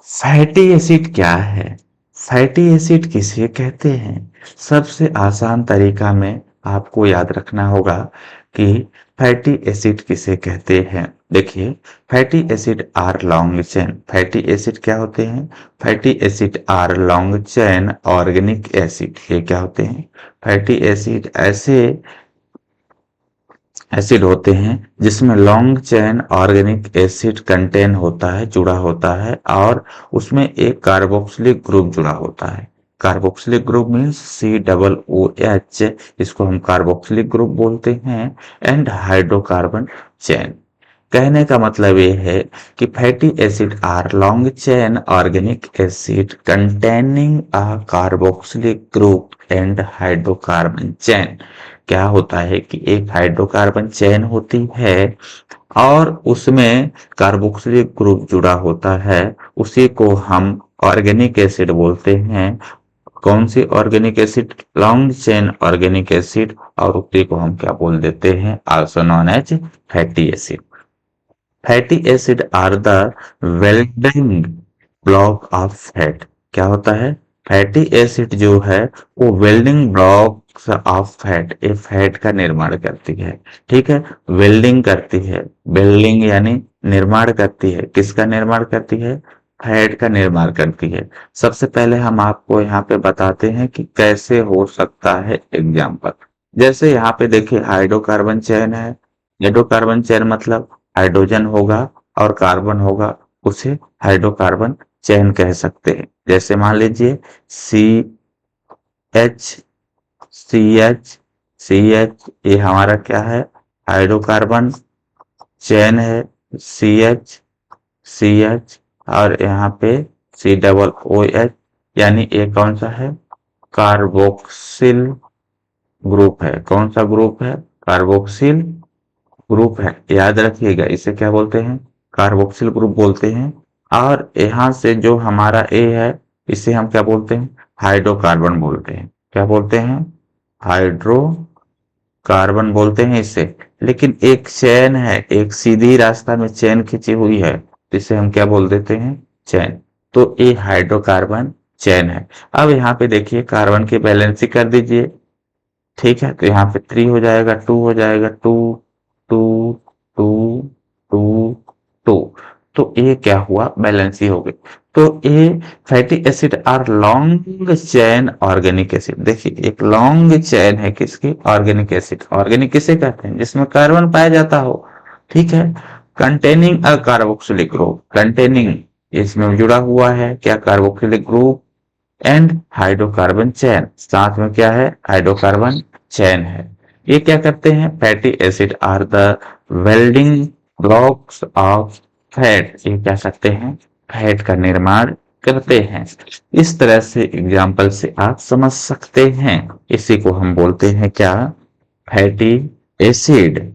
Fatty acid क्या है? Fatty acid किसे कहते हैं? सबसे आसान तरीका में आपको याद रखना होगा कि फैटी एसिड किसे कहते हैं। देखिए, fatty acid are long chain. Fatty acid क्या होते हैं? Fatty acid are long chain organic acid. ये क्या होते हैं? फैटी एसिड ऐसे एसिड होते हैं जिसमें long chain organic acid contain होता है, जुड़ा होता है, और उसमें एक कार्बोक्सिलिक ग्रुप जुड़ा होता है। कार्बोक्सिलिक ग्रुप मीन्स COOH, इसको हम कार्बोक्सिलिक ग्रुप बोलते हैं। And hydrocarbon chain. कहने का मतलब ये है कि fatty acid are long chain organic acid containing a carboxylic group and hydrocarbon chain. क्या होता है कि एक हाइड्रोकार्बन चेन होती है और उसमें कार्बोक्सिलिक ग्रुप जुड़ा होता है, उसी को हम ऑर्गेनिक एसिड बोलते हैं। कौन सी organic acid? Long chain organic acid. और उसी को हम क्या बोल देते हैं? Also known as fatty acid. Fatty acid are the building block of fat. क्या होता है? फैटी एसिड जो है वो वेल्डिंग ब्लॉक ऑफ फैट, ये फैट का निर्माण करती है। ठीक है, वेल्डिंग करती है। वेल्डिंग यानी निर्माण करती है। किसका निर्माण करती है? फैट का निर्माण करती है। सबसे पहले हम आपको यहाँ पे बताते हैं कि कैसे हो सकता है एग्जाम्पल। जैसे यहाँ पे देखिए हाइड्रोकार्बन चेन है। हाइड्रोकार्बन चेन मतलब हाइड्रोजन होगा और कार्बन होगा, उसे हाइड्रोकार्बन चेन कह सकते हैं। जैसे मान लीजिए CH, CH ये हमारा क्या है? हाइड्रोकार्बन चेन है। CH और यहाँ पे COOH, यानी ये कौन सा है? कार्बोक्सिल ग्रुप है। कौन सा ग्रुप है? कार्बोक्सिल ग्रुप है। याद रखिएगा, इसे क्या बोलते हैं? कार्बोक्सिल ग्रुप बोलते हैं। और यहाँ से जो हमारा ए है, इसे हम क्या बोलते हैं? हाइड्रोकार्बन बोलते हैं। क्या बोलते हैं? हाइड्रोकार्बन बोलते हैं इसे। लेकिन एक चेन है, एक सीधी रास्ता में चेन खींची हुई है, इसे हम क्या बोल देते हैं? चेन। तो ये हाइड्रोकार्बन चेन है। अब यहाँ पे देखिए कार्बन की बैलेंसिंग कर दीजिए। ठीक है, तो यहाँ पे 3 हो जाएगा, 2 हो जाएगा, 2 2 2 2 2। तो ये क्या हुआ? बैलेंस ही हो गई। तो ये fatty acid are long chain organic acid. देखिए एक लॉन्ग चेन है किसकी? Organic acid. ऑर्गेनिक किसे कहते हैं? जिसमें कार्बन पाया जाता हो। ठीक है, containing a carboxylic group. Containing, इसमें जुड़ा हुआ है क्या? Carboxylic group and hydrocarbon chain. साथ में क्या है? हाइड्रोकार्बन चेन है। ये क्या करते हैं? Fatty acid are the welding blocks of fat. ये क्या सकते हैं? फैट का निर्माण करते हैं। इस तरह से एग्जाम्पल से आप समझ सकते हैं। इसी को हम बोलते हैं क्या? Fatty acid.